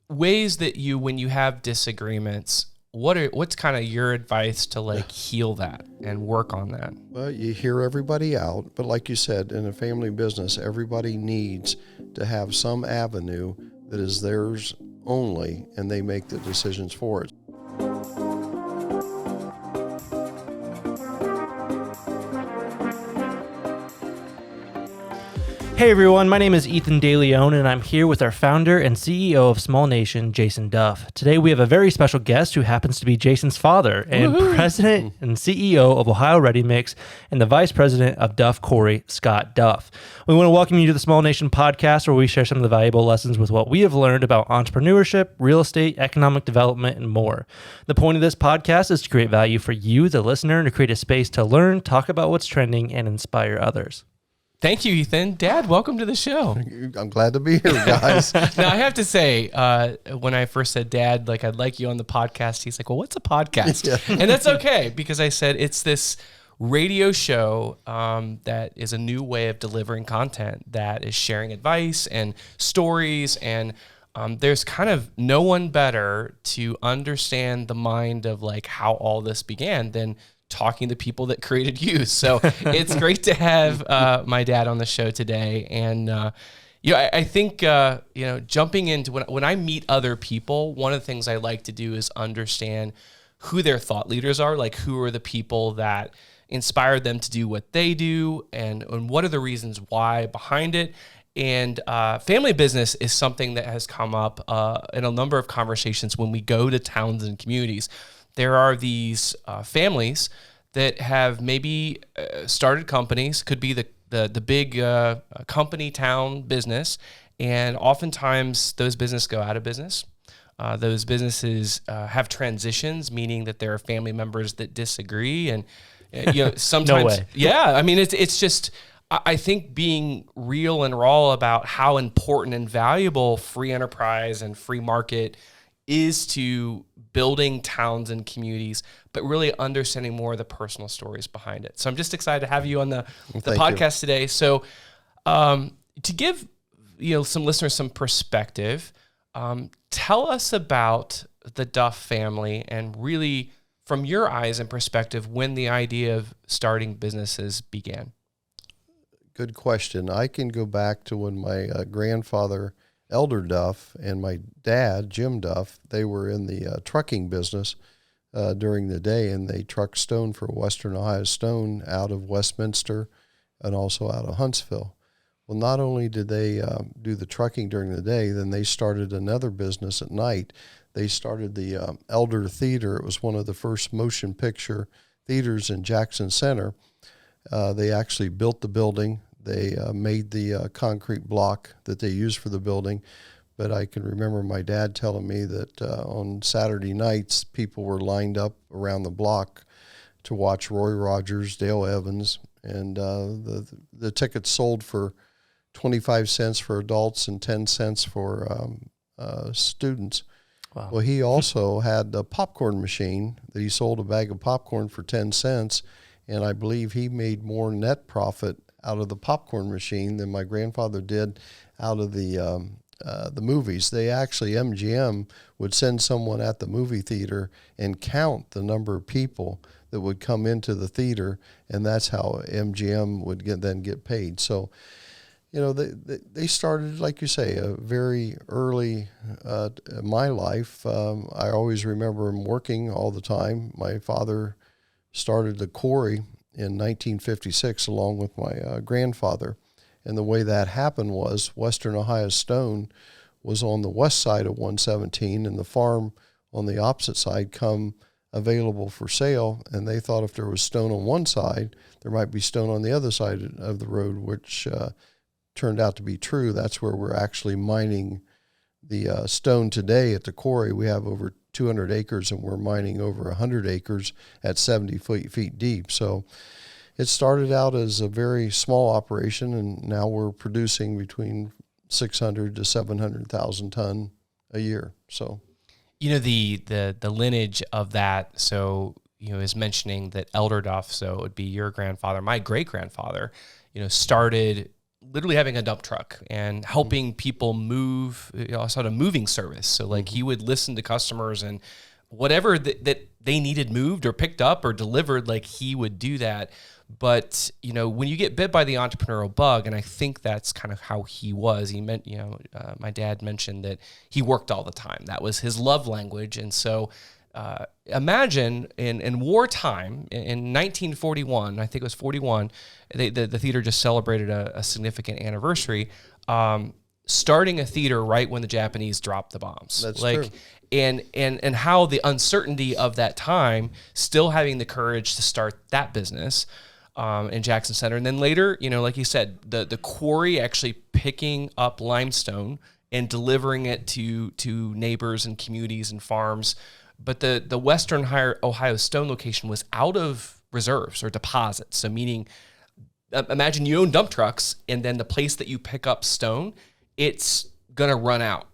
ways that when you have disagreements, what's kind of your advice to like heal that and work on that? Well, you hear everybody out, but like you said, in a family business, everybody needs to have some avenue that is theirs only, and they make the decisions for it. Hey everyone, my name is Ethan DeLeon, and I'm here with our founder and CEO of Small Nation, Jason Duff. Today we have a very special guest who happens to be Jason's father and president and CEO of Ohio Ready Mix and the vice president of Duff Quarry, Scott Duff. We want to welcome you to the Small Nation podcast, where we share some of the valuable lessons with what we have learned about entrepreneurship, real estate, economic development, and more. The point of this podcast is to create value for you, the listener, and to create a space to learn, talk about what's trending, and inspire others. Thank you, Ethan. Dad, welcome to the show. I'm glad to be here, guys. Now, I have to say, when I first said, Dad, like, I'd like you on the podcast, he's like, well, what's a podcast? Yeah. And that's okay, because I said it's this radio show that is a new way of delivering content that is sharing advice and stories, and there's kind of no one better to understand the mind of like how all this began than talking to people that created you. So it's great to have my dad on the show today. And, I think, jumping into when I meet other people, one of the things I like to do is understand who their thought leaders are, like who are the people that inspired them to do what they do, and what are the reasons why behind it. And family business is something that has come up in a number of conversations when we go to towns and communities. There are these families that have maybe started companies, could be the big company town business, and oftentimes those businesses go out of business. Those businesses have transitions, meaning that there are family members that disagree, and sometimes, no way. Yeah, I mean it's just. I think being real and raw about how important and valuable free enterprise and free market is to building towns and communities, but really understanding more of the personal stories behind it. So I'm just excited to have you on the podcast today. So to give some listeners some perspective, tell us about the Duff family and really from your eyes and perspective when the idea of starting businesses began. Good question. I can go back to when my grandfather, Elder Duff, and my dad, Jim Duff, they were in the trucking business during the day, and they trucked stone for Western Ohio Stone out of Westminster and also out of Huntsville. Well, not only did they do the trucking during the day, then they started another business at night. They started the Elder Theater. It was one of the first motion picture theaters in Jackson Center. They actually built the building. They made the concrete block that they used for the building. But I can remember my dad telling me that on Saturday nights, people were lined up around the block to watch Roy Rogers, Dale Evans, and the tickets sold for 25 cents for adults and 10 cents for students. Wow. Well, he also had a popcorn machine that he sold a bag of popcorn for 10 cents, and I believe he made more net profit out of the popcorn machine than my grandfather did out of the movies. They actually, MGM would send someone at the movie theater and count the number of people that would come into the theater, and that's how MGM would then get paid. So, they started, like you say, very early in my life. I always remember them working all the time. My father started the Quarry in 1956 along with my grandfather. And the way that happened was Western Ohio Stone was on the west side of 117, and the farm on the opposite side come available for sale. And they thought if there was stone on one side, there might be stone on the other side of the road, which turned out to be true. That's where we're actually mining the stone today at the Quarry. We have over 200 acres, and we're mining over 100 acres at 70 feet deep. So it started out as a very small operation, and now we're producing between 600 to 700,000 ton a year. So, the lineage of that. So, is mentioning that Elder Duff. So it would be your grandfather, my great grandfather. Started literally having a dump truck and helping people move, sort of moving service. So like he would listen to customers and whatever that they needed moved or picked up or delivered, like he would do that. But, when you get bit by the entrepreneurial bug, and I think that's kind of how he was, he meant, my dad mentioned that he worked all the time. That was his love language. And so imagine in wartime, in 1941, I think it was 41, the theater just celebrated a significant anniversary, starting a theater right when the Japanese dropped the bombs. That's true. And how the uncertainty of that time, still having the courage to start that business in Jackson Center. And then later, like you said, the quarry actually picking up limestone and delivering it to neighbors and communities and farms. But the Western Ohio stone location was out of reserves or deposits. So meaning, imagine you own dump trucks, and then the place that you pick up stone, it's going to run out.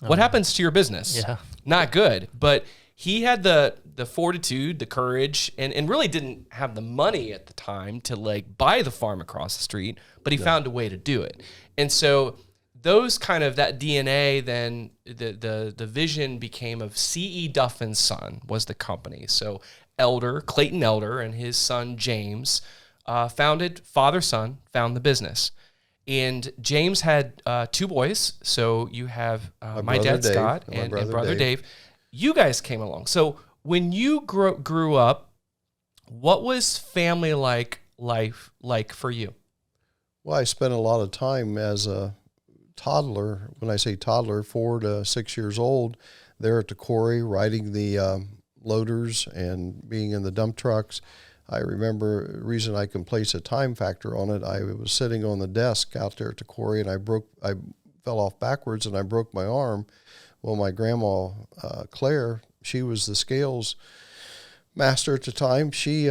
What happens to your business? Yeah. Not good. But he had the fortitude, the courage, and really didn't have the money at the time to like buy the farm across the street, but he found a way to do it. And so those kind of that DNA, then the vision became of C.E. Duff and Son was the company. So Clayton Elder and his son James founded, father-son, found the business. And James had 2 boys. So you have my dad, Dave, Scott, and brother Dave. You guys came along. So when you grew up, what was family life like for you? Well, I spent a lot of time as a toddler. When I say toddler, 4 to 6 years old, there at the quarry, riding the loaders and being in the dump trucks. I remember the reason I can place a time factor on it. I was sitting on the desk out there at the quarry, and I fell off backwards and I broke my arm. Well, my grandma, Claire, she was the scales master at the time. She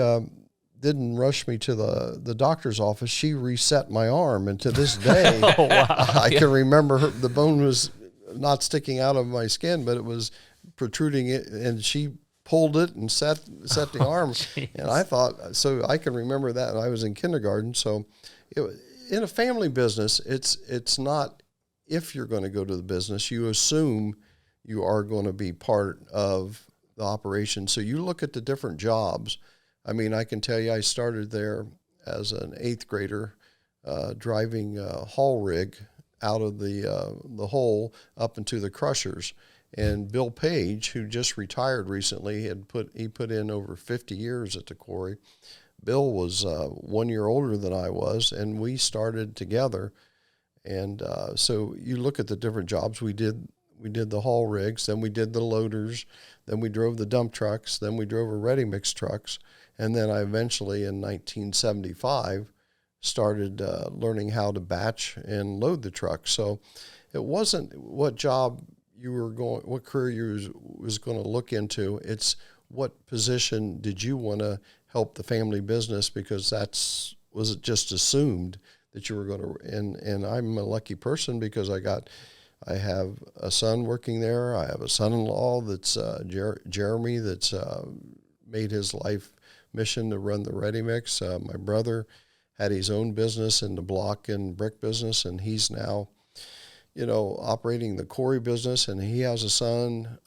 didn't rush me to the doctor's office. She reset my arm, and to this day, I can remember the bone was not sticking out of my skin, but it was protruding it, and she pulled it and set the arm. Geez. And I thought, so I can remember that. I was in kindergarten. So in a family business, it's not if you're going to go to the business, you assume you are going to be part of the operation. So you look at the different jobs. I mean, I can tell you I started there as an 8th grader, driving a haul rig out of the hole up into the crushers. And Bill Page, who just retired recently, he put in over 50 years at the quarry. Bill was 1 year older than I was, and we started together. And so you look at the different jobs we did. We did the haul rigs, then we did the loaders, then we drove the dump trucks, then we drove a ready mix trucks, and then I eventually in 1975 started learning how to batch and load the trucks. So it wasn't what career you was going to look into. It's what position did you want to help the family business, because was it just assumed that you were going to, and I'm a lucky person because I have a son working there. I have a son-in-law that's Jeremy that's made his life mission to run the ready mix. My brother had his own business in the block and brick business, and he's now operating the quarry business, and he has a son,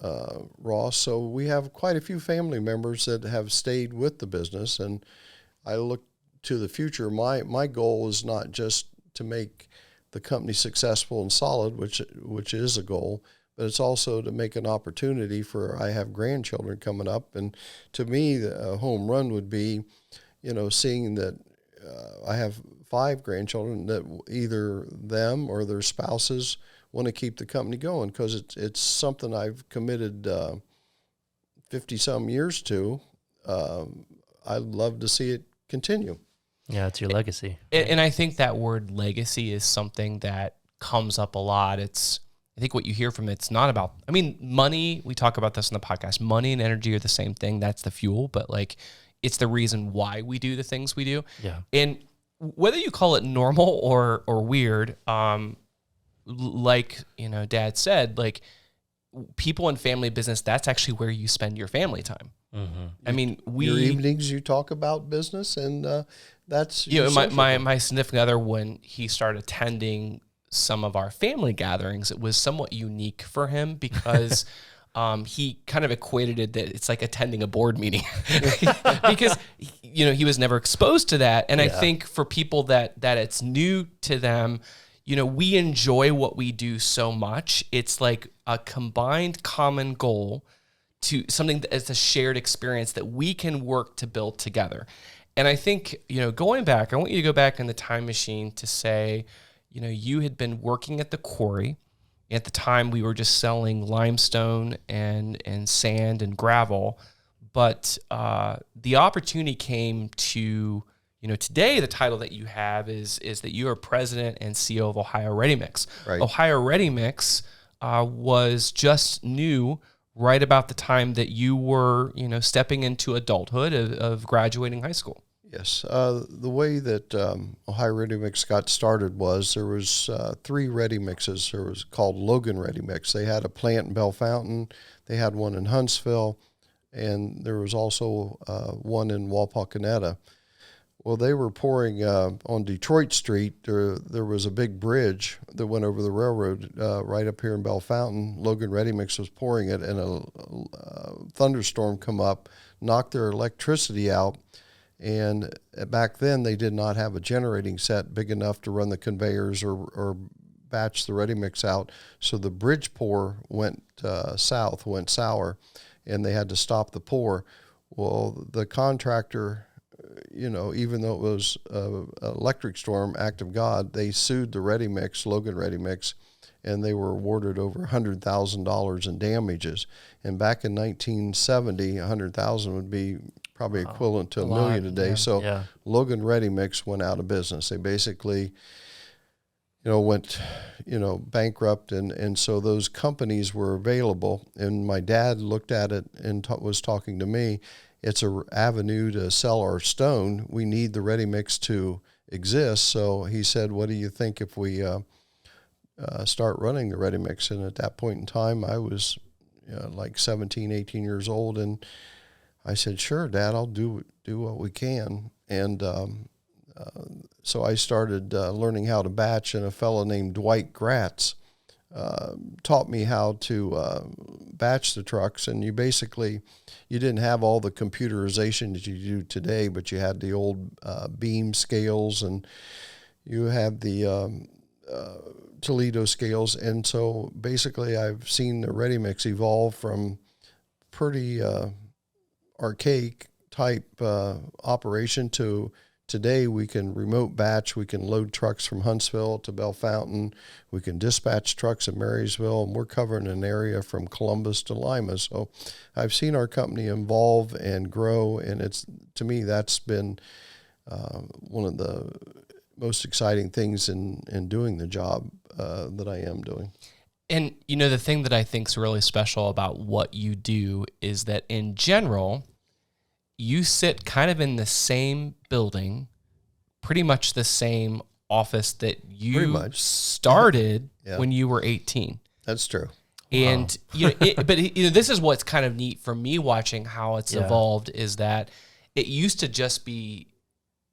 Ross. So we have quite a few family members that have stayed with the business, and I look to the future. My goal is not just to make the company successful and solid, which is a goal, but it's also to make an opportunity for, I have grandchildren coming up, and to me, a home run would be, seeing that I have 5 grandchildren that either them or their spouses want to keep the company going, because it's something I've committed 50-some years to. I'd love to see it continue. Yeah, it's your legacy. And I think that word legacy is something that comes up a lot. I think what you hear from it's not about, money, we talk about this in the podcast, money and energy are the same thing. That's the fuel, but it's the reason why we do the things we do. Yeah. And whether you call it normal or weird, Dad said, people in family business, that's actually where you spend your family time. I mean, your evenings you talk about business, and that's my significant other, when he started attending some of our family gatherings, it was somewhat unique for him because he kind of equated it that it's like attending a board meeting because he was never exposed to that. And I think for people that it's new to them, we enjoy what we do so much. It's like a combined common goal to something that's a shared experience that we can work to build together. And I think, going back, I want you to go back in the time machine to say, you had been working at the Quarry. At the time, we were just selling limestone and sand and gravel. But the opportunity came to, today the title that you have is that you are president and CEO of Ohio Ready Mix. Right. Ohio Ready Mix was just new right about the time that you were, stepping into adulthood of graduating high school. Yes. The way that Ohio Ready Mix got started was there was 3 ready mixes. There was called Logan Ready Mix. They had a plant in Bell Fountain. They had one in Huntsville, and there was also one in Wapakoneta. Well, they were pouring on Detroit Street. There was a big bridge that went over the railroad right up here in Bell Fountain. Logan Ready Mix was pouring it, and a thunderstorm come up, knocked their electricity out. And back then, they did not have a generating set big enough to run the conveyors or batch the ready mix out. So the bridge pour went south, went sour, and they had to stop the pour. Well, the contractor, even though it was an electric storm, act of God, they sued the ready mix, Logan Ready Mix, and they were awarded over $100,000 in damages. And back in 1970, $100,000 would be probably equivalent to $1 million today. So Logan Ready Mix went out of business. They basically, went, bankrupt, and so those companies were available. And my dad looked at it and was talking to me. It's an avenue to sell our stone. We need the ready mix to exist. So he said, "What do you think if we start running the ready mix?" And at that point in time, I was like 17, 18 years old, and I said, "Sure, Dad, I'll do what we can." And so I started learning how to batch, and a fellow named Dwight Gratz taught me how to batch the trucks. And you didn't have all the computerization that you do today, but you had the old beam scales, and you had the Toledo scales. And so basically I've seen the ready mix evolve from pretty archaic type operation to today. We can remote batch. We can load trucks from Huntsville to Bell Fountain. We can dispatch trucks in Marysville, and we're covering an area from Columbus to Lima. So I've seen our company evolve and grow, and to me that's been one of the most exciting things in doing the job that I am doing. And, the thing that I think is really special about what you do is that in general, you sit kind of in the same building, pretty much the same office that you started when you were 18. That's true. And, this is what's kind of neat for me watching how it's evolved is that it used to just be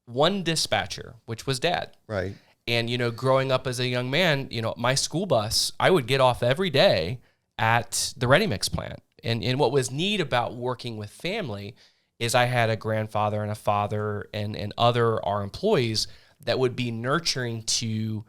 one dispatcher, which was Dad. Right. And, growing up as a young man, my school bus, I would get off every day at the ready mix plant. And what was neat about working with family is I had a grandfather and a father and our employees that would be nurturing to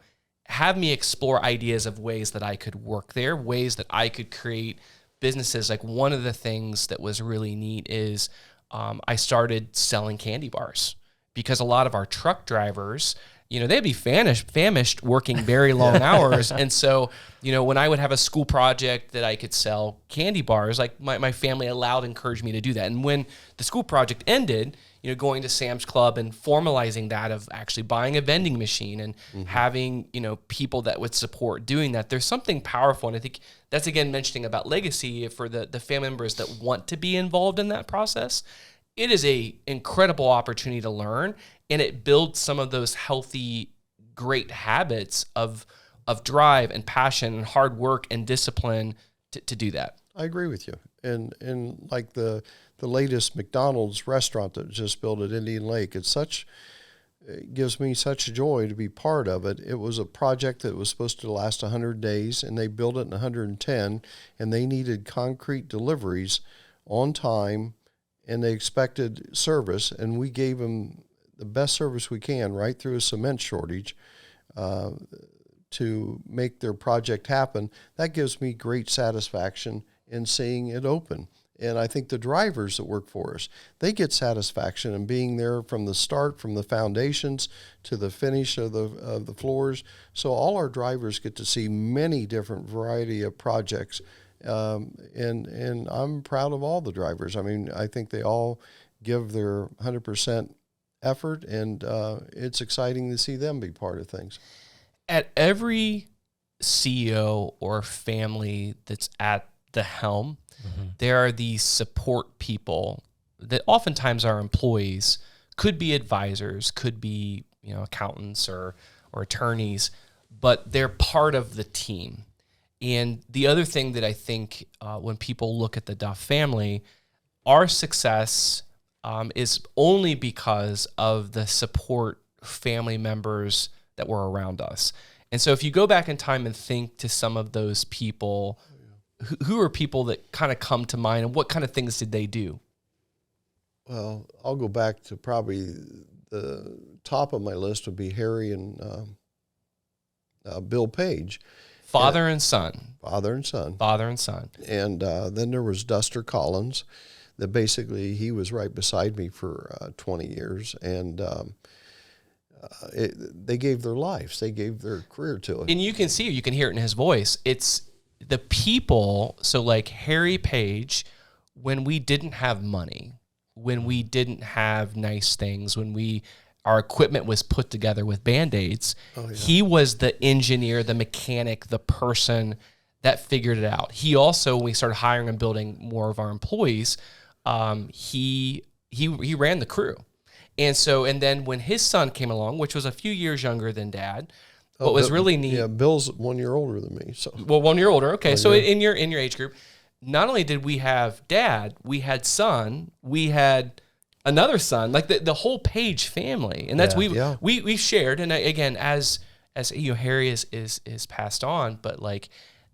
have me explore ideas of ways that I could work there, ways that I could create businesses. Like one of the things that was really neat is I started selling candy bars because a lot of our truck drivers, they'd be famished working very long hours. And so, when I would have a school project that I could sell candy bars, like my family encouraged me to do that. And when the school project ended, going to Sam's Club and formalizing that of actually buying a vending machine and having, people that would support doing that, there's something powerful. And I think that's, again, mentioning about legacy for the family members that want to be involved in that process. It is a incredible opportunity to learn, and it builds some of those healthy, great habits of drive and passion and hard work and discipline to do that. I agree with you. And like the latest McDonald's restaurant that was just built at Indian Lake, it gives me such joy to be part of it. It was a project that was supposed to last 100 days, and they built it in 110, and they needed concrete deliveries on time, and they expected service, and we gave them the best service we can right through a cement shortage to make their project happen. That gives me great satisfaction in seeing it open. And I think the drivers that work for us, they get satisfaction in being there from the start, from the foundations to the finish of the floors. So all our drivers get to see many different variety of projects. And I'm proud of all the drivers. I mean, I think they all give their 100% effort, and it's exciting to see them be part of things. At every CEO or family that's at the helm, there are these support people that oftentimes are employees, could be advisors, could be accountants or attorneys, but they're part of the team. And the other thing that I think when people look at the Duff family, our success is only because of the support family members that were around us. And so if you go back in time and think to some of those people, who are people that kind of come to mind, and what kind of things did they do? Well, I'll go back to probably the top of my list would be Harry and Bill Page. Father and son. Father and son. Father and son. And then there was Duster Collins, that basically he was right beside me for 20 years, and they gave their lives, they gave their career to it. And you can see, you can hear it in his voice. It's the people, so like Harry Page, when we didn't have money, when we didn't have nice things, when our equipment was put together with Band-Aids, he was the engineer, the mechanic, the person that figured it out. He also, when we started hiring and building more of our employees, he ran the crew. And then when his son came along, which was a few years younger than Dad, what was really neat. Yeah, Bill's 1 year older than me. So. Well, 1 year older. Okay, so in your age group, not only did we have Dad, we had son, we had another son, like the whole Page family, and that's we shared. And again, as Harry is passed on, but like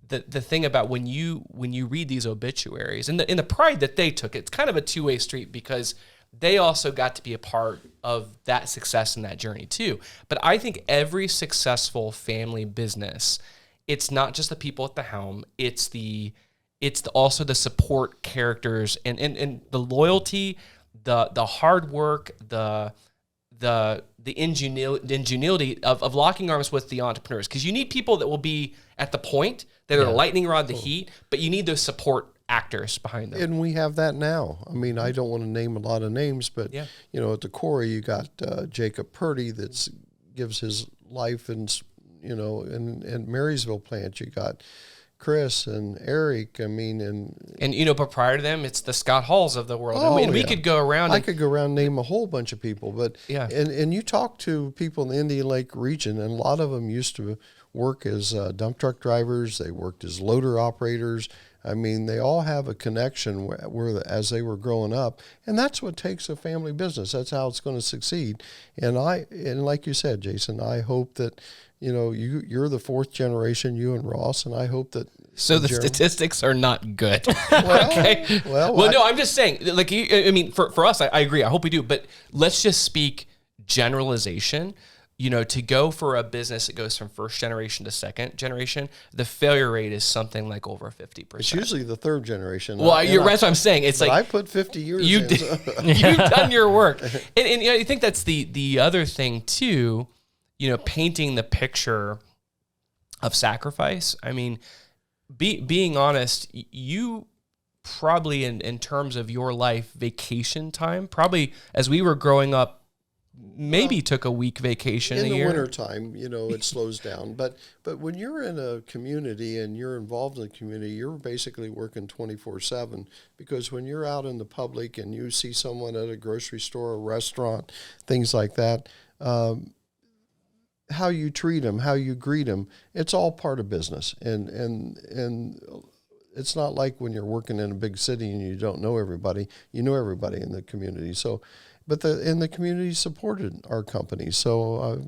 the thing about when you read these obituaries and the pride that they took, it's kind of a two-way street, because they also got to be a part of that success and that journey too. But I think every successful family business, it's not just the people at the helm, it's also the support characters and the loyalty, the hard work, the ingenuity of locking arms with the entrepreneurs. Because you need people that will be at the point, that are lightning rod the heat, but you need those support actors behind them. And we have that now. I mean, I don't want to name a lot of names, but at the Quarry, you got Jacob Purdy that gives his life, and in Marysville plant, you got Chris and Eric. I mean, but prior to them, it's the Scott Halls of the world. We could go around. I could go around and name a whole bunch of people, but and you talk to people in the Indian Lake region, and a lot of them used to work as dump truck drivers. They worked as loader operators. I mean, they all have a connection where as they were growing up, and that's what takes a family business. That's how it's going to succeed. And like you said, Jason, I hope that you're the fourth generation, you and Ross, and I hope that. So the statistics are not good. Okay. No, I'm just saying. Like, I mean, for us, I agree. I hope we do. But let's just speak generalization. To go for a business that goes from first generation to second generation, the failure rate is something like over 50%. It's usually the third generation. Well, that's what I'm saying. It's like I put 50 years. You've done your work, and I think that's the other thing too. Painting the picture of sacrifice. I mean, being honest, you probably in terms of your life, vacation time, probably as we were growing up, maybe took a week vacation a year. In the wintertime, it slows down. But when you're in a community and you're involved in the community, you're basically working 24/7, because when you're out in the public and you see someone at a grocery store, a restaurant, things like that, how you treat them, how you greet them, it's all part of business. And it's not like when you're working in a big city and you don't know everybody. You know everybody in the community. So, but the community supported our company. So,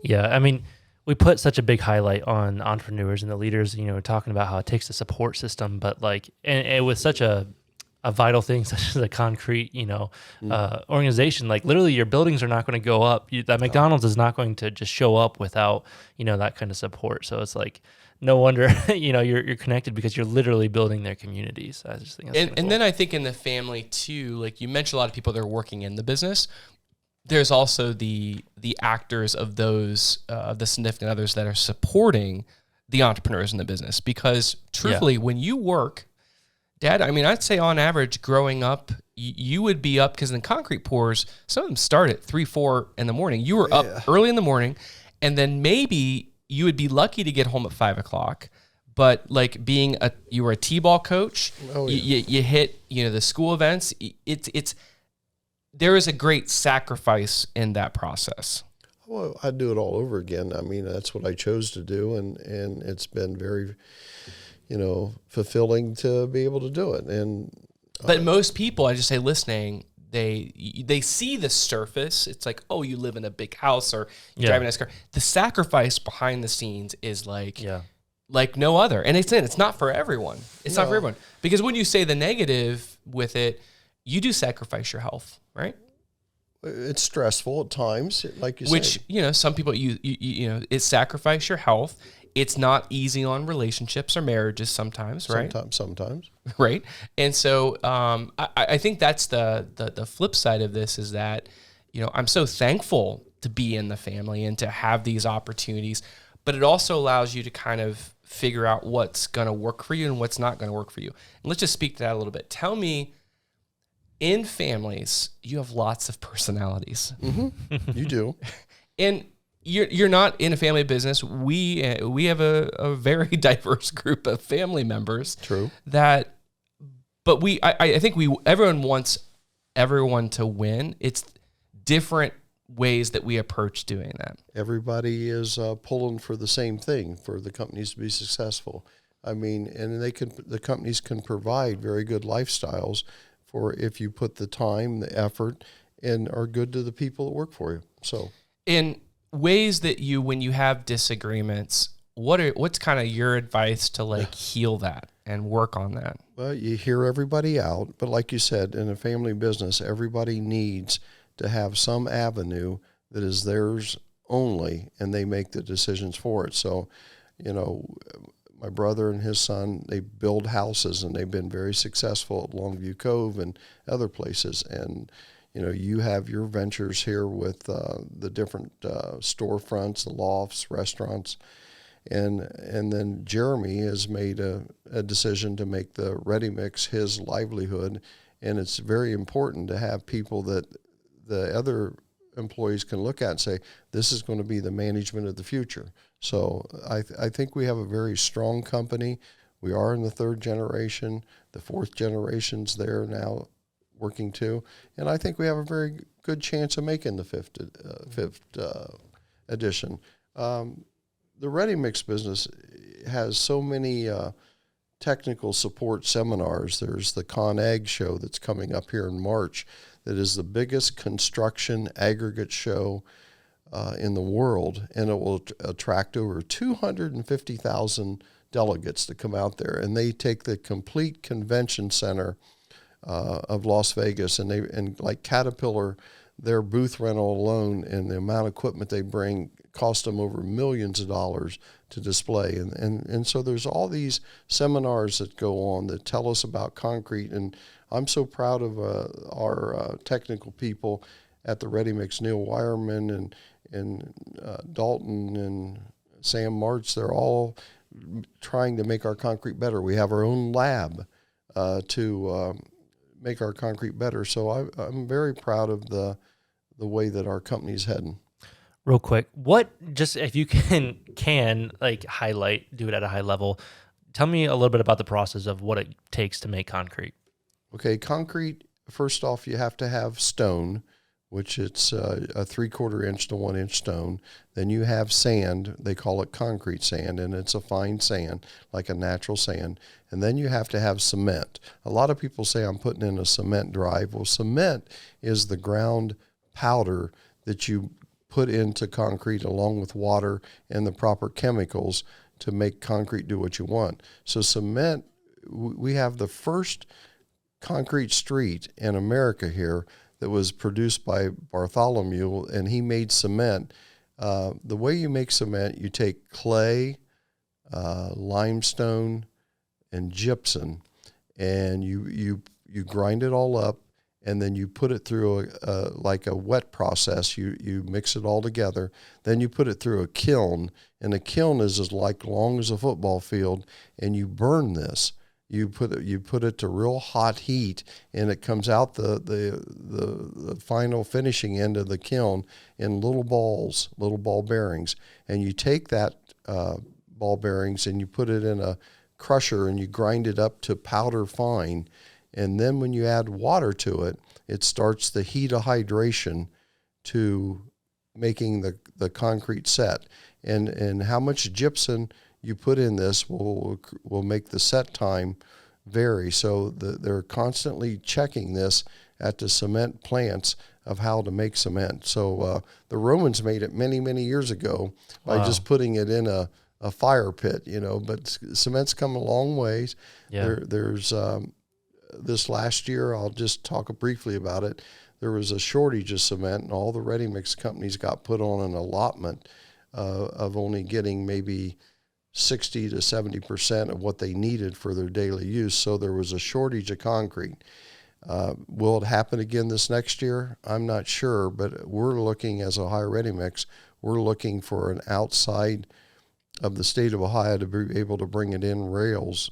Yeah, I mean, we put such a big highlight on entrepreneurs and the leaders, talking about how it takes a support system, but like, and with such a vital thing, such as a concrete, organization, like literally your buildings are not going to go up. That McDonald's is not going to just show up without, that kind of support. So it's like, no wonder, you're connected because you're literally building their communities. I just think that's and then I think in the family too, like you mentioned a lot of people that are working in the business. There's also the actors of those, the significant others that are supporting the entrepreneurs in the business. Because truthfully, when you work, Dad, I mean, I'd say on average, growing up, you would be up because in concrete pours, some of them start at 3, 4 in the morning. You were up early in the morning, and then maybe you would be lucky to get home at 5 o'clock. But like you were a t-ball coach, you hit the school events. There is a great sacrifice in that process. Well, I'd do it all over again. I mean, that's what I chose to do, and it's been very, fulfilling to be able to do it. And but most people, I just say, listening, they see the surface. It's like, oh, you live in a big house or you drive a nice car. The sacrifice behind the scenes is like no other, and it's not for everyone. It's not for everyone, because when you say the negative with it, you do sacrifice your health, right? It's stressful at times, like you said. Which, some people, it sacrifice your health. It's not easy on relationships or marriages sometimes, right? Sometimes. Right. And so I think that's the flip side of this is that, I'm so thankful to be in the family and to have these opportunities, but it also allows you to kind of figure out what's going to work for you and what's not going to work for you. And let's just speak to that a little bit. Tell me, in families, you have lots of personalities. Mm-hmm. You do. And you're not in a family business. We have a very diverse group of family members. True. But I think everyone wants everyone to win. It's different ways that we approach doing that. Everybody is pulling for the same thing, for the companies to be successful. I mean, and the companies can provide very good lifestyles for if you put the time, the effort, and are good to the people that work for you. So in ways that when you have disagreements, what's kind of your advice to like heal that and work on that? Well, you hear everybody out, but like you said, in a family business, everybody needs to have some avenue that is theirs only, and they make the decisions for it. So, my brother and his son, they build houses, and they've been very successful at Longview Cove and other places. And, you have your ventures here with the different storefronts, the lofts, restaurants. And then Jeremy has made a decision to make the ready mix his livelihood. And it's very important to have people that the other employees can look at and say, this is going to be the management of the future. So I think we have a very strong company. We are in the 3rd generation. The 4th generation's there now working too. And I think we have a very good chance of making the 5th edition. The ready mix business has so many technical support seminars. There's the ConAg show that's coming up here in March that is the biggest construction aggregate show in the world, and it will attract over 250,000 delegates to come out there. And they take the complete convention center of Las Vegas, and like Caterpillar, their booth rental alone and the amount of equipment they bring cost them over millions of dollars to display. And so there's all these seminars that go on that tell us about concrete. And I'm so proud of our technical people at the Ready Mix, Neil Wireman and Dalton and Sam March. They're all trying to make our concrete better. We have our own lab to make our concrete better. So I'm very proud of the way that our company's heading. Real quick, what, just if you can like highlight, do it at a high level, tell me a little bit about the process of what it takes to make concrete. Okay, concrete, first off, you have to have stone, which it's a 3/4 inch to 1 inch stone. Then you have sand, they call it concrete sand, and it's a fine sand, like a natural sand. And then you have to have cement. A lot of people say I'm putting in a cement drive. Well, cement is the ground powder that you put into concrete along with water and the proper chemicals to make concrete do what you want. So cement, we have the first concrete street in America here that was produced by Bartholomew, and he made cement. The way you make cement, you take clay, limestone, and gypsum, and you grind it all up, and then you put it through like a wet process. You mix it all together. Then you put it through a kiln, and a kiln is as long as a football field, and you burn this. You put it to real hot heat, and it comes out the final finishing end of the kiln in little ball bearings. And you take that ball bearings and you put it in a crusher and you grind it up to powder fine. And then when you add water to it, it starts the heat of hydration to making the concrete set. And how much gypsum you put in this will make the set time vary. So they're constantly checking this at the cement plants of how to make cement. So the Romans made it many, many years ago by just putting it in a fire pit, but cement's come a long ways. Yeah. There's this last year, I'll just talk briefly about it. There was a shortage of cement, and all the ready mix companies got put on an allotment of only getting maybe 60 to 70% of what they needed for their daily use. So there was a shortage of concrete. Will it happen again this next year? I'm not sure, but we're looking as Ohio Ready Mix, we're looking for an outside of the state of Ohio to be able to bring it in rails.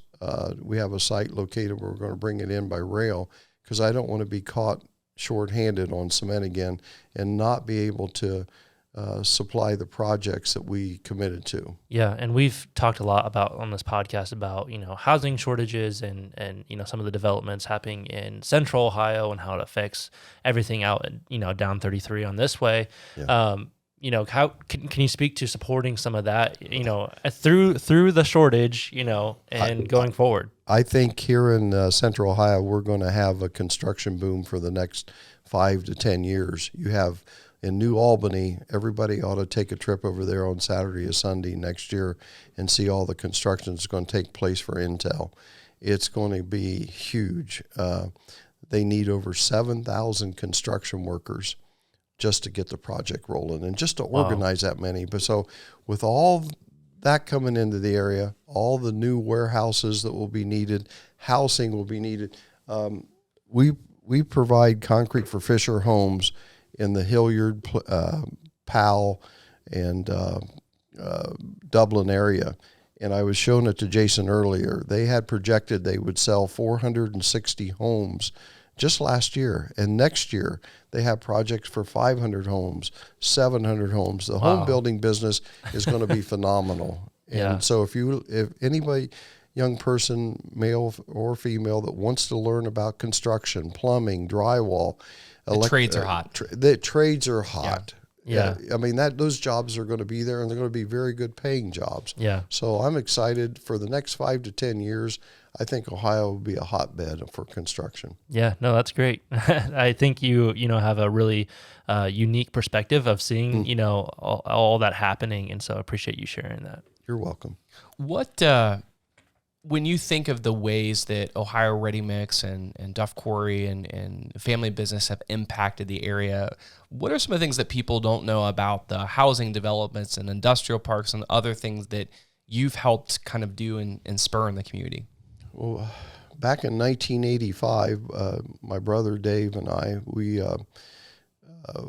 We have a site located where we're going to bring it in by rail, because I don't want to be caught short-handed on cement again and not be able to supply the projects that we committed to. Yeah, and we've talked a lot about on this podcast about housing shortages and some of the developments happening in Central Ohio and how it affects everything out down 33 on this way. Yeah. How can you speak to supporting some of that through the shortage and going forward? I think here in Central Ohio we're going to have a construction boom for the next 5 to 10 years. You have in New Albany, everybody ought to take a trip over there on Saturday or Sunday next year and see all the construction that's going to take place for Intel. It's going to be huge. They need over 7,000 construction workers just to get the project rolling and just to organize that many. But so with all that coming into the area, all the new warehouses that will be needed, housing will be needed. We provide concrete for Fisher Homes in the Hilliard, Powell, and Dublin area. And I was showing it to Jason earlier. They had projected they would sell 460 homes just last year. And next year, they have projects for 500 homes, 700 homes. The home building business is going to be phenomenal. And so if anybody, young person, male or female, that wants to learn about construction, plumbing, drywall, the trades are hot. The trades are hot. Yeah. I mean, those jobs are going to be there, and they're going to be very good paying jobs. Yeah. So I'm excited for the next 5 to 10 years. I think Ohio will be a hotbed for construction. Yeah, no, that's great. I think you have a really unique perspective of seeing, all that happening. And so I appreciate you sharing that. You're welcome. What, when you think of the ways that Ohio Ready Mix and Duff Quarry and family business have impacted the area, what are some of the things that people don't know about the housing developments and industrial parks and other things that you've helped kind of do and spur in the community? Well, back in 1985, my brother Dave and I, we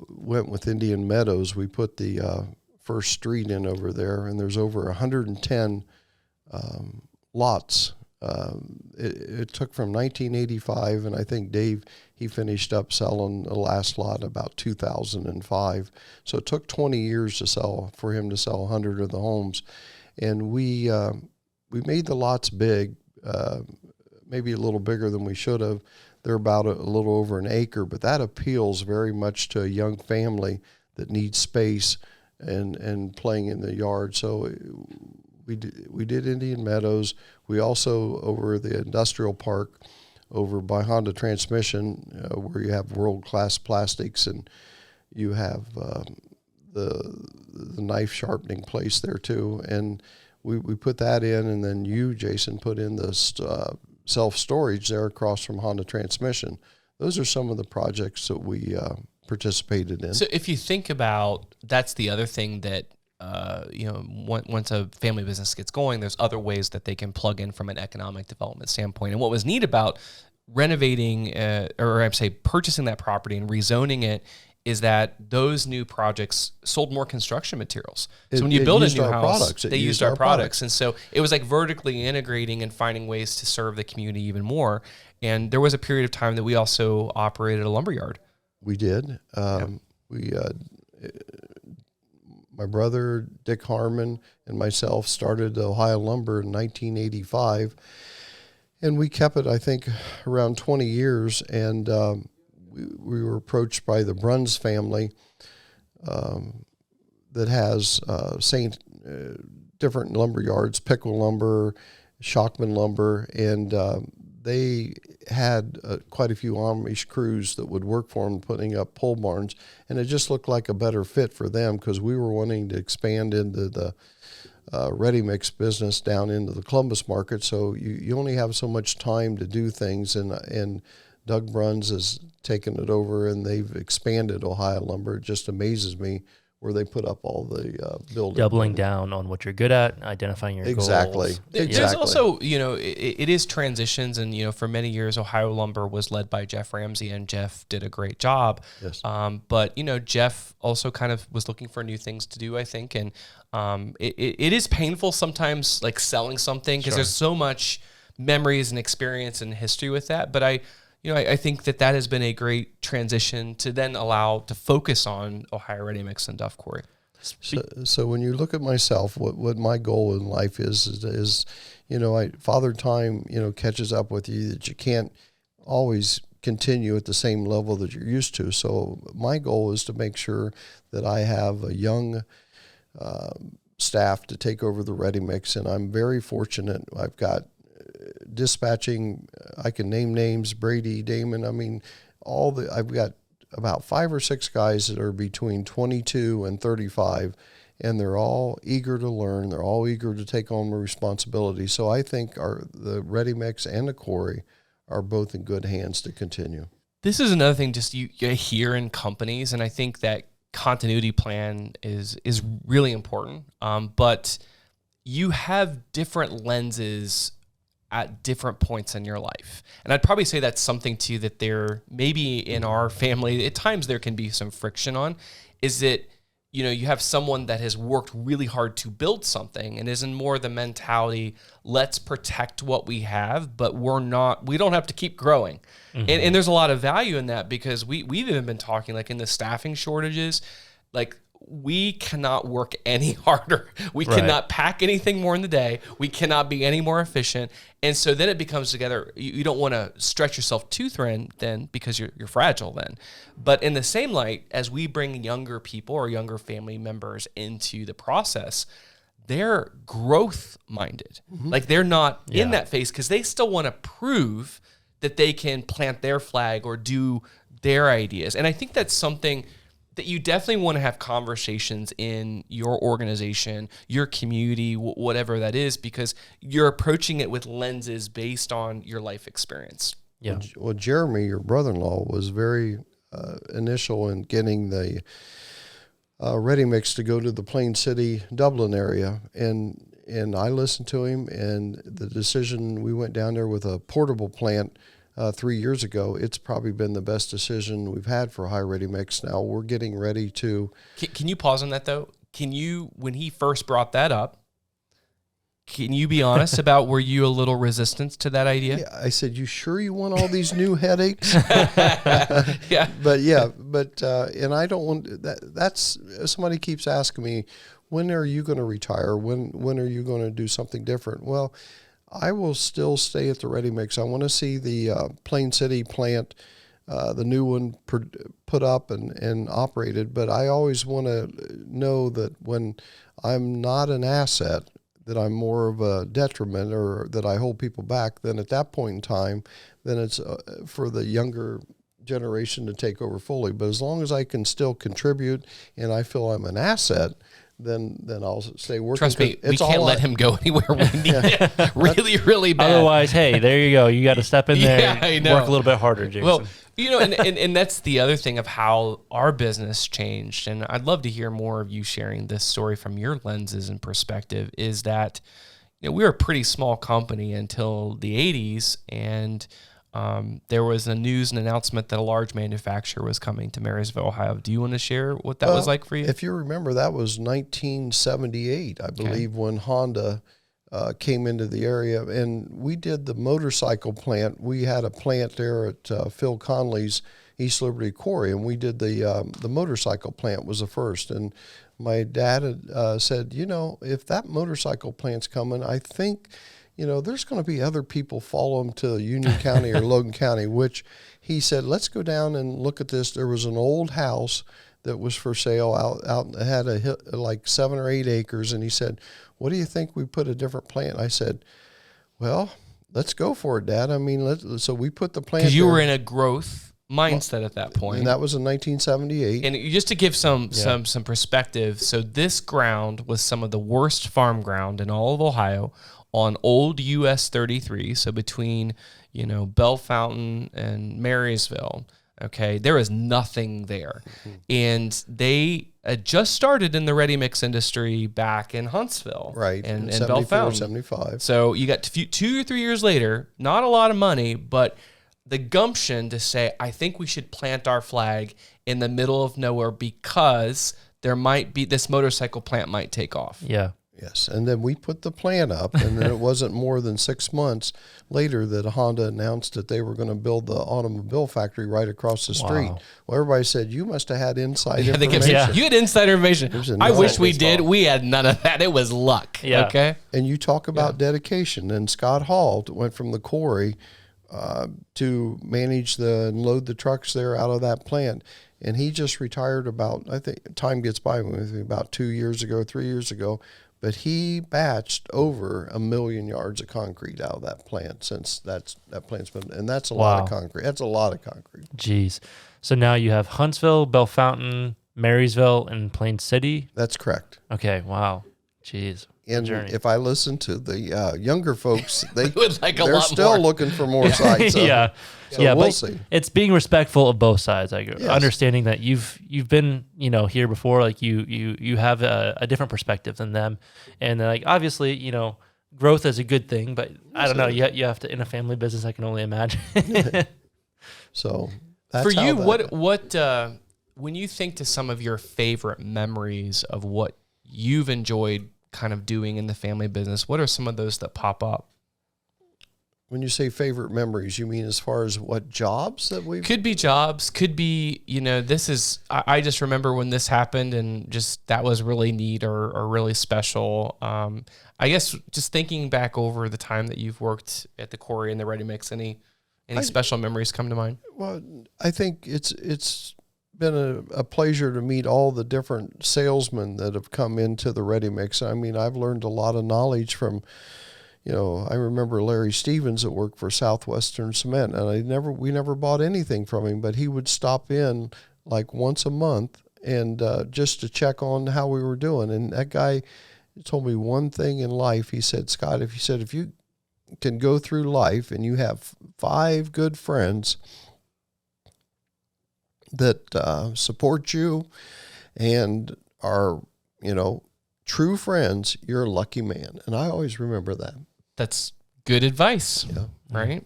went with Indian Meadows. We put the first street in over there, and there's over 110 lots. It took from 1985, and I think Dave, he finished up selling the last lot about 2005. So it took 20 years for him to sell 100 of the homes. And we made the lots big, maybe a little bigger than we should have. They're about a little over an acre, but that appeals very much to a young family that needs space and playing in the yard. So we did Indian Meadows. We also, over the industrial park over by Honda Transmission, where you have world-class plastics, and you have the knife sharpening place there too. And we put that in, and then you, Jason, put in the self-storage there across from Honda Transmission. Those are some of the projects that we participated in. So if you think about, that's the other thing that, once a family business gets going, there's other ways that they can plug in from an economic development standpoint. And what was neat about renovating, purchasing that property and rezoning it, is that those new projects sold more construction materials. So when you build a new house, they used our products. And so it was like vertically integrating and finding ways to serve the community even more. And there was a period of time that we also operated a lumberyard. We did. My brother, Dick Harmon, and myself started Ohio Lumber in 1985. And we kept it, I think, around 20 years. And we were approached by the Bruns family that has different lumber yards, Pickle Lumber, Shockman Lumber, and they had quite a few Amish crews that would work for them putting up pole barns, and it just looked like a better fit for them because we were wanting to expand into the ready-mix business down into the Columbus market. So you only have so much time to do things, and Doug Bruns has taken it over, and they've expanded Ohio Lumber. It just amazes me where they put up all the buildings. Doubling down on what you're good at, identifying your goals. Exactly. There's also, it is transitions, and, for many years, Ohio Lumber was led by Jeff Ramsey, and Jeff did a great job. Yes. But, Jeff also kind of was looking for new things to do, I think, and it is painful sometimes, like selling something, because there's so much memories and experience and history with that. But I think that has been a great transition to then allow to focus on Ohio Ready Mix and Duff Quarry. So when you look at myself, what my goal in life is Father Time, catches up with you, that you can't always continue at the same level that you're used to. So my goal is to make sure that I have a young staff to take over the Ready Mix, and I'm very fortunate. I've got dispatching, I can name names, Brady, Damon, I've got about 5 or 6 guys that are between 22 and 35, and they're all eager to learn. They're all eager to take on more responsibility. So I think the Ready Mix and the Quarry are both in good hands to continue. This is another thing just you hear in companies, and I think that continuity plan is really important. But you have different lenses at different points in your life. And I'd probably say that's something too that there maybe in our family, at times there can be some friction on, is that, you have someone that has worked really hard to build something and is in more the mentality, let's protect what we have, but we don't have to keep growing. Mm-hmm. And there's a lot of value in that, because we've even been talking, like in the staffing shortages, like we cannot work any harder. We cannot pack anything more in the day. We cannot be any more efficient. And so then it becomes together. You don't want to stretch yourself too thin then, because you're fragile then. But in the same light, as we bring younger people or younger family members into the process, they're growth minded. Mm-hmm. Like they're not in that phase because they still want to prove that they can plant their flag or do their ideas. And I think that's something that you definitely want to have conversations in your organization, your community, whatever that is, because you're approaching it with lenses based on your life experience. Yeah. Well, Jeremy, your brother-in-law, was very initial in getting the Ready Mix to go to the Plain City, Dublin area. And I listened to him, and the decision, we went down there with a portable plant 3 years ago. It's probably been the best decision we've had for High Ready Mix. Now we're getting ready to... Can you pause on that though? When he first brought that up, can you be honest about, were you a little resistant to that idea? Yeah, I said, you sure you want all these new headaches? Yeah. And I don't want that's somebody keeps asking me, when are you going to retire? When are you going to do something different? Well, I will still stay at the ready mix. I want to see the Plain City plant, the new one put up and operated. But I always want to know that when I'm not an asset, that I'm more of a detriment or that I hold people back, then at that point in time, then it's for the younger generation to take over fully. But as long as I can still contribute and I feel I'm an asset, then I'll stay working. Trust me, we can't let him go anywhere we need it really, really bad. Otherwise, hey, there you go. You got to step in there and work a little bit harder, Jason. Well, and that's the other thing of how our business changed. And I'd love to hear more of you sharing this story from your lenses and perspective, is that we were a pretty small company until the 80s. And there was a news and announcement that a large manufacturer was coming to Marysville, Ohio. Do you want to share what that was like for you? If you remember, that was 1978, I believe, when Honda came into the area, and we did the motorcycle plant. We had a plant there at Phil Conley's East Liberty Quarry, and we did the motorcycle plant was the first. And my dad had said, if that motorcycle plant's coming, I think, there's going to be other people follow them to Union County or Logan County, which he said, let's go down and look at this. There was an old house that was for sale out had like 7 or 8 acres. And he said, what do you think we put a different plant? I said, well, let's go for it, Dad. I mean, so we put the plant. Because you were in a growth mindset at that point. And that was in 1978. And just to give some perspective, so this ground was some of the worst farm ground in all of Ohio on old US 33, so between, Bell Fountain and Marysville. Okay, there was nothing there. Mm-hmm. And they just started in the ready mix industry back in Huntsville. Right, and in Bell Fountain. 75. So you got 2 or 3 years later, not a lot of money, but the gumption to say, I think we should plant our flag in the middle of nowhere because there might be, this motorcycle plant might take off. Yeah. Yes, and then we put the plant up, and then it wasn't more than 6 months later that Honda announced that they were going to build the automobile factory right across the street. Wow. Well, everybody said, you must have had inside information. You had insider information. I wish we did. We had none of that. It was luck. Yeah. Okay. And you talk about dedication, and Scott Hall went from the quarry to manage and load the trucks there out of that plant. And he just retired I think time gets by with me, about 2 years ago, 3 years ago. But he batched over 1 million yards of concrete out of that plant since that plant's been, and that's a lot of concrete. That's a lot of concrete. Jeez. So now you have Huntsville, Bell Fountain, Marysville, and Plain City? That's correct. Okay, wow. Jeez. And if I listen to the younger folks, they're still more. looking for more sites. So, so we'll see. It's being respectful of both sides. Understanding that you've been here before, like you have a different perspective than them, and obviously growth is a good thing, but I don't know. You have to, in a family business, I can only imagine. So that's for you, what when you think to some of your favorite memories of what you've enjoyed kind of doing in the family business, what are some of those that pop up? When you say favorite memories, you mean as far as what jobs that we've... Could be jobs, could be, this is, I just remember when this happened and just that was really neat or really special. I guess just thinking back over the time that you've worked at the Quarry and the Ready Mix, any special memories come to mind? Well, I think it's been a pleasure to meet all the different salesmen that have come into the Ready Mix. I mean, I've learned a lot of knowledge from... I remember Larry Stevens that worked for Southwestern Cement, and we never bought anything from him, but he would stop in like once a month and just to check on how we were doing. And that guy told me one thing in life. He said, Scott, if you can go through life and you have 5 good friends that support you and are, true friends, you're a lucky man. And I always remember that. That's good advice, right?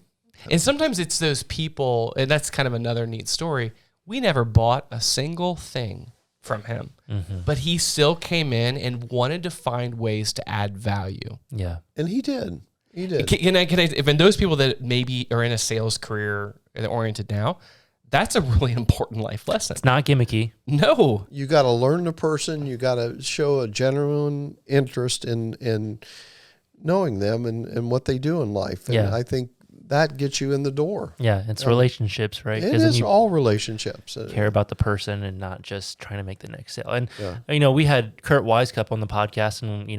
And sometimes it's those people, and that's kind of another neat story. We never bought a single thing from him, but he still came in and wanted to find ways to add value. Yeah. And he did. He did. Can I, if those people that maybe are in a sales career oriented now, that's a really important life lesson. It's not gimmicky. No. You got to learn the person. You got to show a genuine interest in knowing them and what they do in life. And Yeah. I think that gets you in the door. Yeah, it's relationships, right? It 'Cause then is you all relationships. care about the person and not just trying to make the next sale. And Yeah. we had Kurt Wisecup on the podcast, and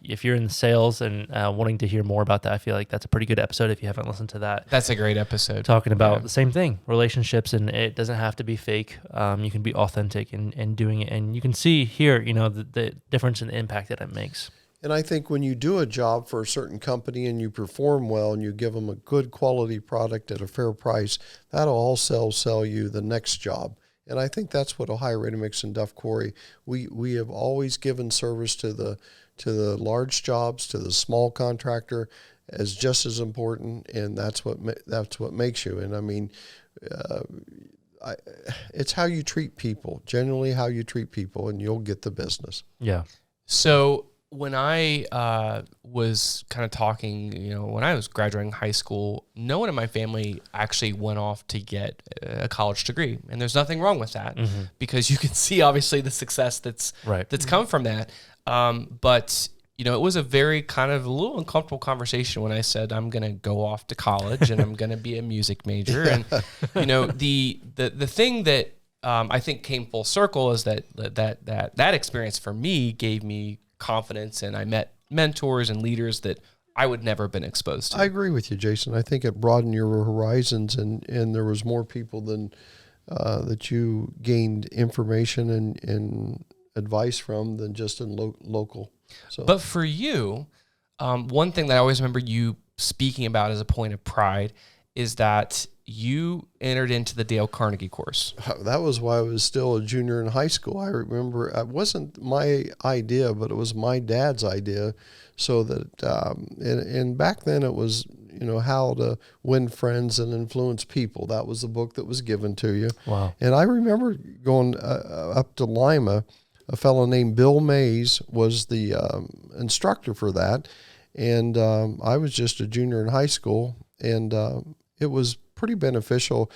if you're in sales and wanting to hear more about that, I feel like that's a pretty good episode. If you haven't listened to that, That's a great episode. talking about the same thing, relationships, and it doesn't have to be fake. You can be authentic in doing it, and you can see here, the difference in the impact that it makes. And I think when you do a job for a certain company and you perform well and you give them a good quality product at a fair price, that'll also sell you the next job. And I think that's what Ohio Ready Mix and Duff Quarry, we have always given service to the large jobs, to the small contractor, as just as important, and that's what makes you. And I mean, it's how you treat people, generally how you treat people, and you'll get the business. Yeah. So when I was kind of talking, when I was graduating high school, no one in my family actually went off to get a college degree. And there's nothing wrong with that because you can see obviously the success that's come from that. But it was a very kind of a little uncomfortable conversation when I said I'm going to go off to college and I'm going to be a music major. And the thing that I think came full circle is that experience for me gave me confidence, and I met mentors and leaders that I would never have been exposed to. I agree with you, Jason. I think it broadened your horizons, and there was more people than that you gained information and advice from than just in local. So, but for you, one thing that I always remember you speaking about as a point of pride is that you entered into the Dale Carnegie course. That was why I was still a junior in high school. I remember it wasn't my idea, but it was my dad's idea. So that, and back then it was, how to win friends and influence people. That was the book that was given to you. Wow. And I remember going up to Lima. A fellow named Bill Mays was the instructor for that. And I was just a junior in high school, and it was pretty beneficial.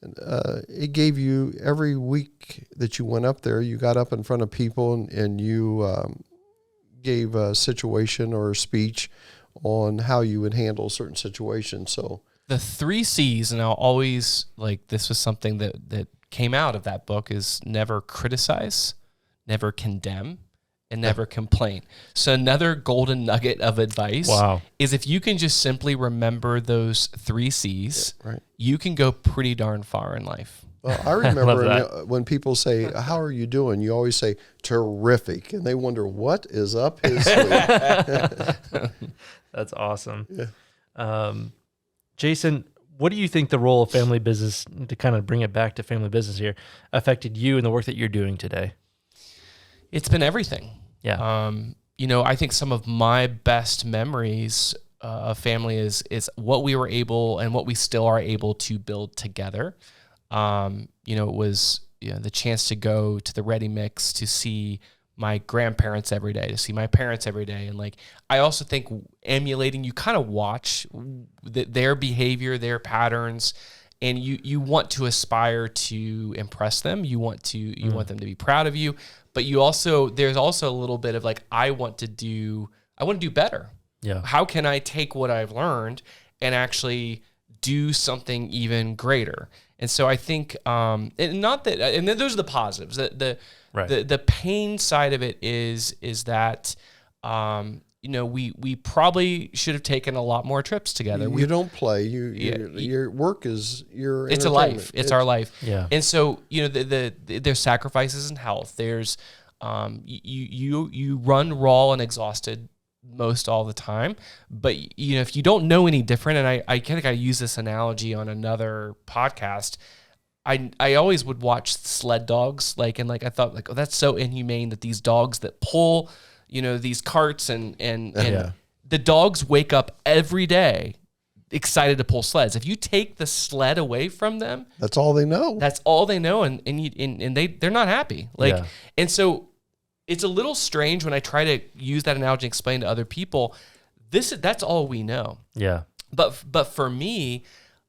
It gave you, every week that you went up there, you got up in front of people and you gave a situation or a speech on how you would handle a certain situation. So the 3 C's, and I'll always, this was something that came out of that book, is never criticize, never condemn, and never complain. So another golden nugget of advice is if you can just simply remember those 3 C's, you can go pretty darn far in life. Well, I remember when people say, "How are you doing?" You always say, "Terrific," and they wonder what is up his sleeve. That's awesome. Yeah. Jason, what do you think the role of family business, to kind of bring it back to family business here, affected you in the work that you're doing today? It's been everything. Yeah. I think some of my best memories of family is what we were able and what we still are able to build together. It was the chance to go to the Ready Mix, to see my grandparents every day, to see my parents every day. And I also think emulating, you kind of watch their behavior, their patterns, and you want to aspire to impress them. You want them to be proud of you. But there's also a little bit of I want to do better. Yeah. How can I take what I've learned and actually do something even greater? And so I think, and those are the positives. The pain side of it is that, we probably should have taken a lot more trips together. You don't play. Your work is your. It's a life. It's our life. Yeah. And so there's sacrifices in health. There's you run raw and exhausted most all the time. But if you don't know any different, and I think I use this analogy on another podcast. I always would watch sled dogs, I thought oh, that's so inhumane that these dogs that pull, these carts and the dogs wake up every day excited to pull sleds. If you take the sled away from them, that's all they know. That's all they know, and they're not happy. And so it's a little strange when I try to use that analogy and explain to other people, that's all we know. Yeah. But for me,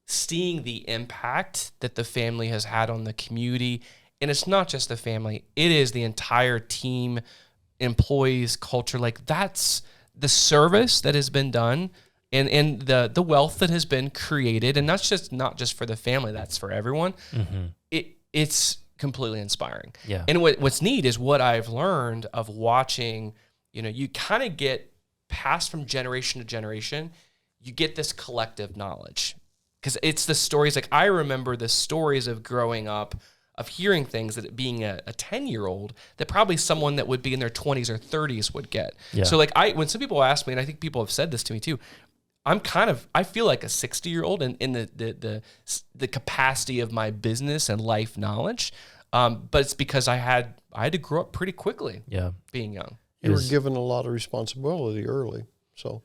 seeing the impact that the family has had on the community, and it's not just the family, it is the entire team, employees, culture. the service that has been done and the wealth that has been created, and not just for the family, that's for everyone. It's completely inspiring. Yeah. And what's neat is what I've learned of watching, you kind of get passed from generation to generation, you get this collective knowledge. Because it's the stories, like I remember the stories of growing up, of hearing things that being a 10-year-old that probably someone that would be in their 20s or 30s would get. Yeah. So like when some people ask me, and I think people have said this to me too, I feel like a 60-year-old in the capacity of my business and life knowledge. But it's because I had to grow up pretty quickly. Yeah. Being young. You were given a lot of responsibility early. So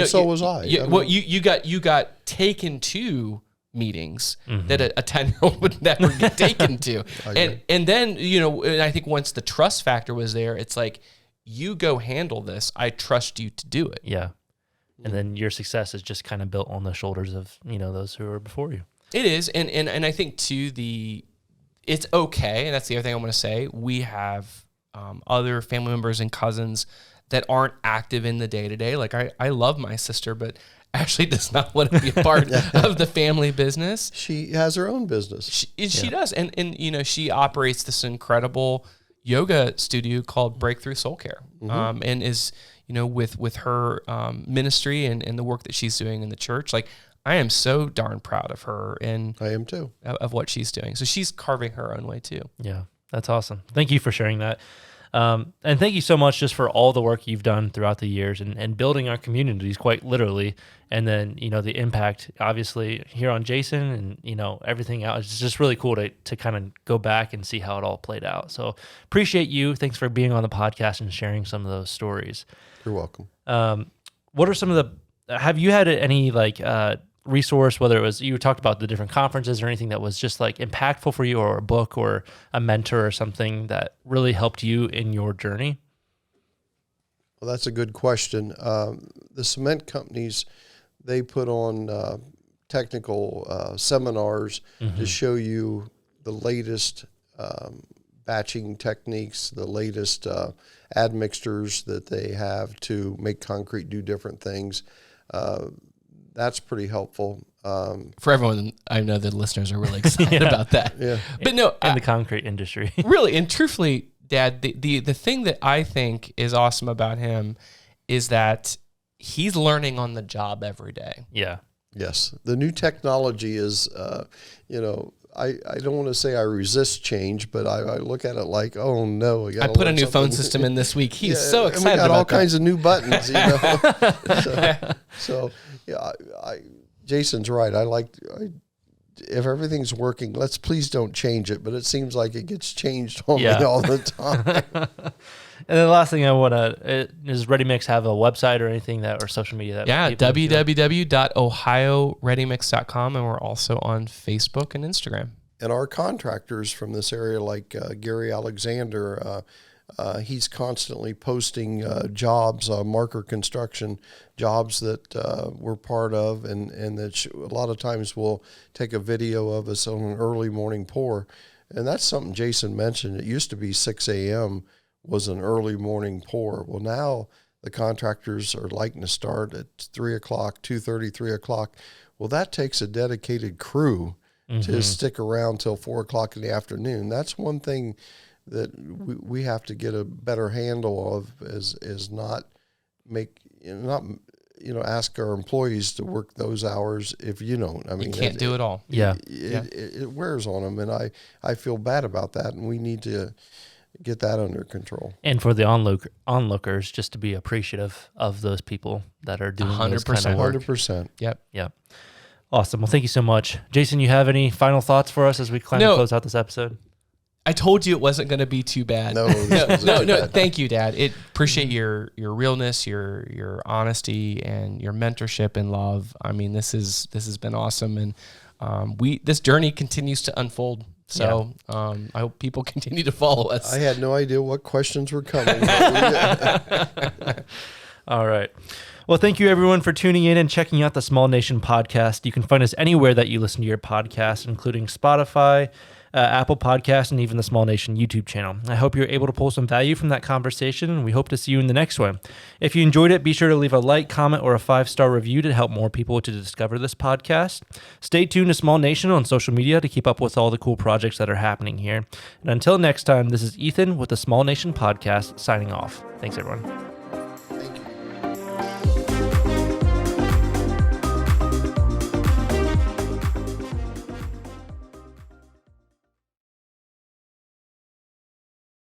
so was I. You got taken to meetings that a 10-year-old would never get taken to. And then, and I think once the trust factor was there, it's like, you go handle this. I trust you to do it. Yeah. And then your success is just kind of built on the shoulders of, those who are before you. It is. And I think too, it's okay. And that's the other thing I want to say. We have other family members and cousins that aren't active in the day-to-day. Like I love my sister, but Ashley does not want to be a part of the family business. She has her own business. She does. And she operates this incredible yoga studio called Breakthrough Soul Care. And is, with her ministry and the work that she's doing in the church. Like, I am so darn proud of her, and I am too, of what she's doing. So she's carving her own way too. Yeah, that's awesome. Thank you for sharing that. And thank you so much just for all the work you've done throughout the years and building our communities quite literally. And then, the impact obviously here on Jason and, everything else. It's just really cool to kind of go back and see how it all played out. So appreciate you. Thanks for being on the podcast and sharing some of those stories. You're welcome. What are some of have you had any resource, whether it was, you talked about the different conferences or anything that was just like impactful for you, or a book or a mentor or something that really helped you in your journey? Well, that's a good question. The cement companies, they put on technical seminars to show you the latest batching techniques, the latest admixtures that they have to make concrete do different things. That's pretty helpful. For everyone, I know the listeners are really excited about that. Yeah. But no, in the concrete industry. Really, and truthfully, Dad, the thing that I think is awesome about him is that he's learning on the job every day. Yeah. Yes. The new technology is, I don't want to say I resist change, but I look at it like, oh no, I put a new phone system in this week. He's so excited. And we got all that. kinds of new buttons, So yeah, Jason's right. If everything's working, let's please don't change it. But it seems like it gets changed on me all the time. And then the last thing I want to, does ReadyMix have a website or anything or social media? www.ohioreadymix.com, and we're also on Facebook and Instagram. And our contractors from this area, like Gary Alexander, he's constantly posting jobs, Marker Construction jobs that we're part of, and that a lot of times we'll take a video of us on an early morning pour. And that's something Jason mentioned. It used to be 6 a.m. was an early morning pour. Well, now the contractors are liking to start at 3 o'clock, 2:30, 3 o'clock. Well, that takes a dedicated crew to stick around till 4 o'clock in the afternoon. That's one thing that we have to get a better handle of, is not ask our employees to work those hours if you don't. I mean, you can't do it all. It wears on them, and I feel bad about that, and we need to get that under control. And for the onlookers, just to be appreciative of those people that are doing 100%, those kind of work. 100%. Yep. Awesome. Well, thank you so much. Jason, you have any final thoughts for us as we close out this episode? I told you it wasn't going to be too bad. No. Thank you, Dad. Appreciate your realness, your honesty, and your mentorship and love. I mean, this has been awesome, and this journey continues to unfold. So I hope people continue to follow us. I had no idea what questions were coming. All right. Well, thank you everyone for tuning in and checking out the Small Nation podcast. You can find us anywhere that you listen to your podcast, including Spotify, Apple Podcasts, and even the Small Nation YouTube channel. I hope you're able to pull some value from that conversation, and we hope to see you in the next one. If you enjoyed it, be sure to leave a like, comment, or a 5-star review to help more people to discover this podcast. Stay tuned to Small Nation on social media to keep up with all the cool projects that are happening here. And until next time, this is Ethan with the Small Nation Podcast signing off. Thanks, everyone.